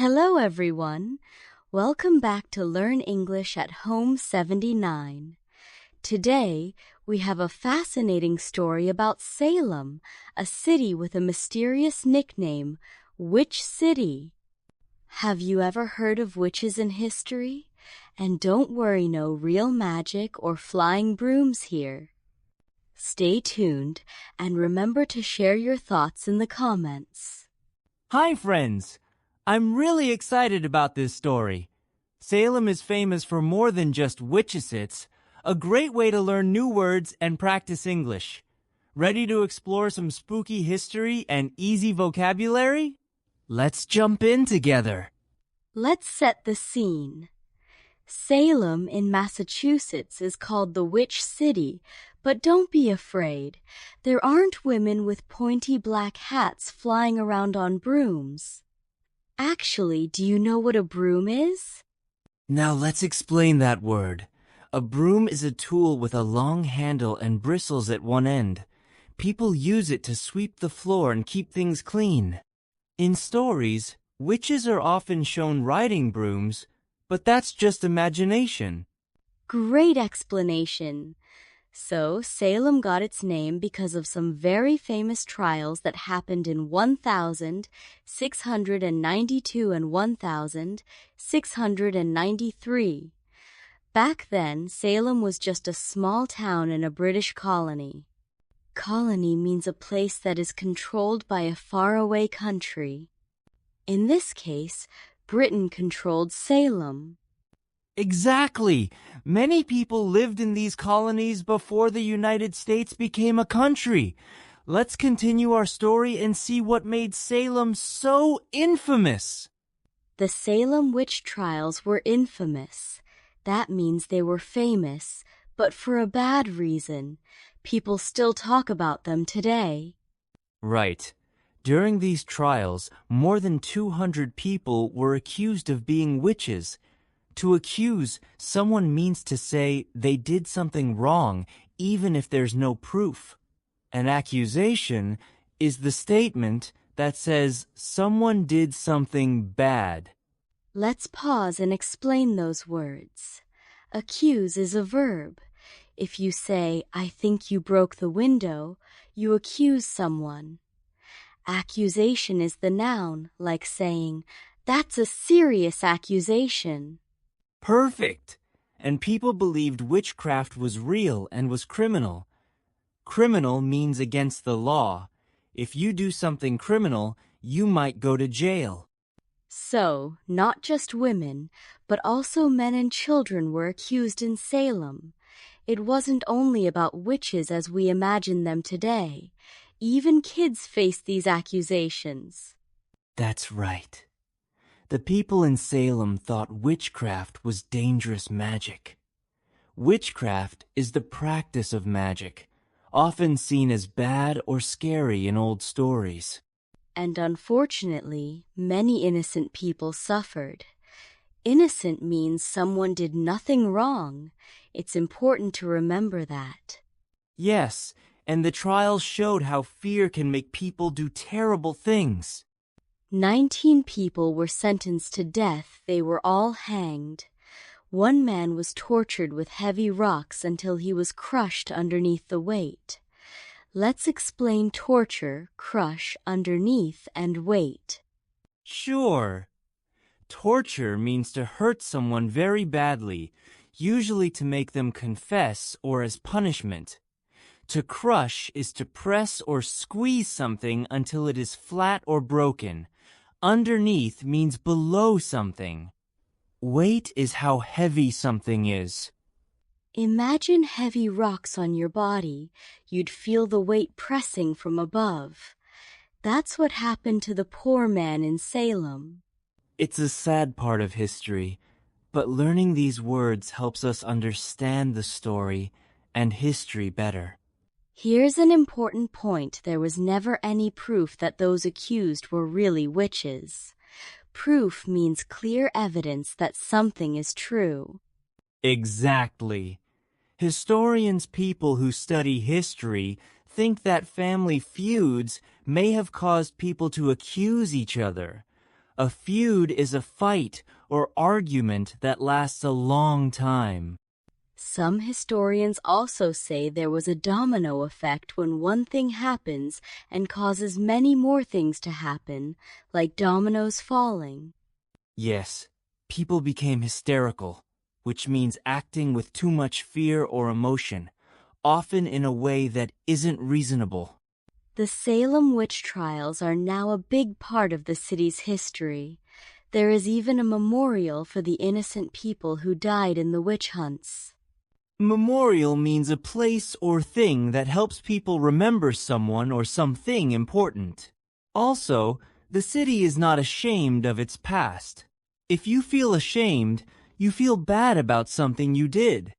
Hello, everyone. Welcome back to Learn English at Home 79. Today, we have a fascinating story about Salem, a city with a mysterious nickname, Witch City. Have you ever heard of witches in history? And don't worry, no real magic or flying brooms here. Stay tuned and remember to share your thoughts in the comments. Hi, friends! I'm really excited about this story. Salem is famous for more than just witches, a great way to learn new words and practice English. Ready to explore some spooky history and easy vocabulary? Let's jump in together. Let's set the scene. Salem in Massachusetts is called the Witch City, but don't be afraid. There aren't women with pointy black hats flying around on brooms. Actually, do you know what a broom is? Now let's explain that word. A broom is a tool with a long handle and bristles at one end. People use it to sweep the floor and keep things clean. In stories, witches are often shown riding brooms, but that's just imagination. Great explanation. So, Salem got its name because of some very famous trials that happened in 1692 and 1693. Back then, Salem was just a small town in a British colony. Colony means a place that is controlled by a faraway country. In this case, Britain controlled Salem. Exactly! Many people lived in these colonies before the United States became a country. Let's continue our story and see what made Salem so infamous. The Salem Witch Trials were infamous. That means they were famous, but for a bad reason. People still talk about them today. Right. During these trials, more than 200 people were accused of being witches. To accuse, someone means to say they did something wrong, even if there's no proof. An accusation is the statement that says someone did something bad. Let's pause and explain those words. Accuse is a verb. If you say, "I think you broke the window," you accuse someone. Accusation is the noun, like saying, "That's a serious accusation." Perfect! And people believed witchcraft was real and was criminal. Criminal means against the law. If you do something criminal, you might go to jail. So, not just women, but also men and children were accused in Salem. It wasn't only about witches as we imagine them today. Even kids faced these accusations. That's right. The people in Salem thought witchcraft was dangerous magic. Witchcraft is the practice of magic, often seen as bad or scary in old stories. And unfortunately, many innocent people suffered. Innocent means someone did nothing wrong. It's important to remember that. Yes, and the trials showed how fear can make people do terrible things. 19 people were sentenced to death. They were all hanged. One man was tortured with heavy rocks until he was crushed underneath the weight. Let's explain torture, crush, underneath, and weight. Sure. Torture means to hurt someone very badly, usually to make them confess or as punishment. To crush is to press or squeeze something until it is flat or broken. Underneath means below something. Weight is how heavy something is. Imagine heavy rocks on your body. You'd feel the weight pressing from above. That's what happened to the poor man in Salem. It's a sad part of history, but learning these words helps us understand the story and history better. Here's an important point. There was never any proof that those accused were really witches. Proof means clear evidence that something is true. Exactly. Historians, people who study history, think that family feuds may have caused people to accuse each other. A feud is a fight or argument that lasts a long time. Some historians also say there was a domino effect when one thing happens and causes many more things to happen, like dominoes falling. Yes, people became hysterical, which means acting with too much fear or emotion, often in a way that isn't reasonable. The Salem Witch Trials are now a big part of the city's history. There is even a memorial for the innocent people who died in the witch hunts. Memorial means a place or thing that helps people remember someone or something important. Also, the city is not ashamed of its past. If you feel ashamed, you feel bad about something you did.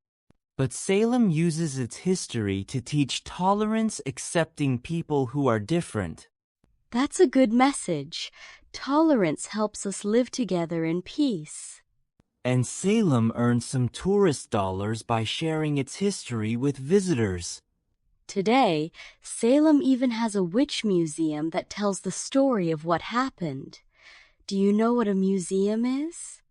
But Salem uses its history to teach tolerance, accepting people who are different. That's a good message. Tolerance helps us live together in peace. And Salem earned some tourist dollars by sharing its history with visitors. Today, Salem even has a witch museum that tells the story of what happened. Do you know what a museum is?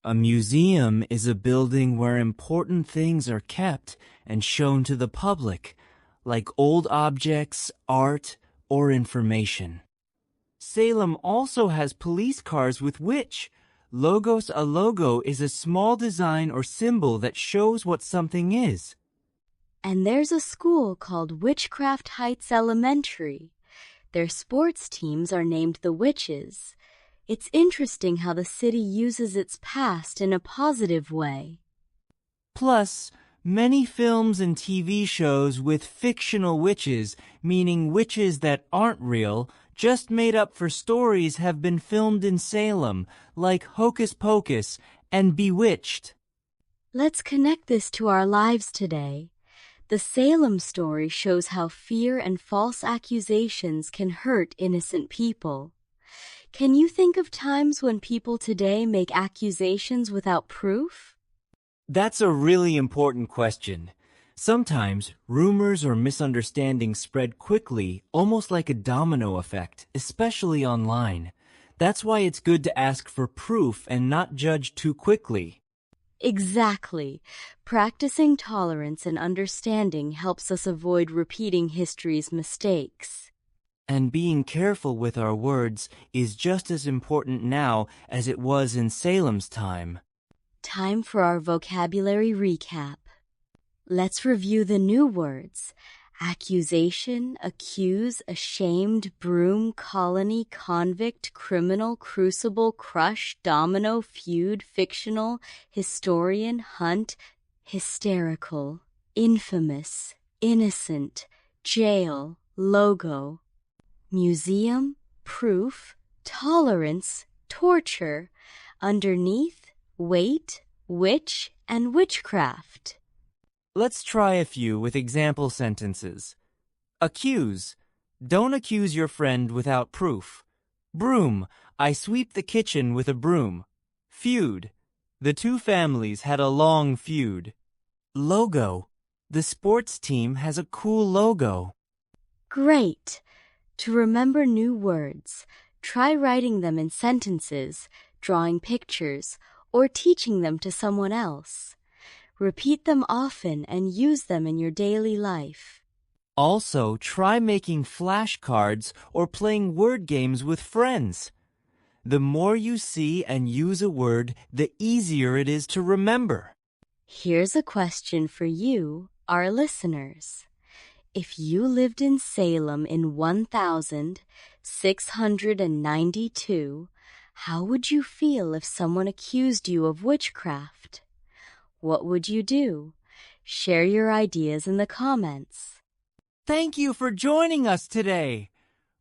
A museum is a building where important things are kept and shown to the public, like old objects, art, or information. Salem also has police cars with witch. Logos. A logo is a small design or symbol that shows what something is. And there's a school called Witchcraft Heights Elementary. Their sports teams are named the Witches. It's interesting how the city uses its past in a positive way. Plus, many films and TV shows with fictional witches, meaning witches that aren't real, just made up for stories, have been filmed in Salem, like Hocus Pocus and Bewitched. Let's connect this to our lives today. The Salem story shows how fear and false accusations can hurt innocent people. Can you think of times when people today make accusations without proof? That's a really important question. Sometimes rumors or misunderstandings spread quickly, almost like a domino effect, especially online. That's why it's good to ask for proof and not judge too quickly. Exactly. Practicing tolerance and understanding helps us avoid repeating history's mistakes. And being careful with our words is just as important now as it was in Salem's time. Time for our vocabulary recap. Let's review the new words. Accusation, accuse, ashamed, broom, colony, convict, criminal, crucible, crush, domino, feud, fictional, historian, hunt, hysterical, infamous, innocent, jail, logo, museum, proof, tolerance, torture, underneath, weight, witch, and witchcraft. Let's try a few with example sentences. Accuse. Don't accuse your friend without proof. Broom. I sweep the kitchen with a broom. Feud. The two families had a long feud. Logo. The sports team has a cool logo. Great! To remember new words, try writing them in sentences, drawing pictures, or teaching them to someone else. Repeat them often and use them in your daily life. Also, try making flashcards or playing word games with friends. The more you see and use a word, the easier it is to remember. Here's a question for you, our listeners. If you lived in Salem in 1692, how would you feel if someone accused you of witchcraft? What would you do? Share your ideas in the comments. Thank you for joining us today.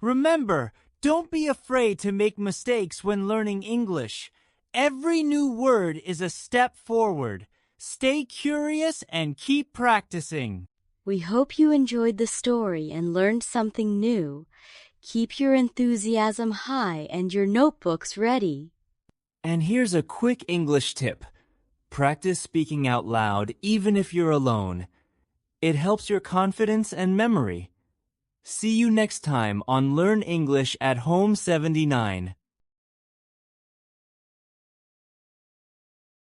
Remember, don't be afraid to make mistakes when learning English. Every new word is a step forward. Stay curious and keep practicing. We hope you enjoyed the story and learned something new. Keep your enthusiasm high and your notebooks ready. And here's a quick English tip. Practice speaking out loud even if you're alone. It helps your confidence and memory. See you next time on Learn English at Home 79.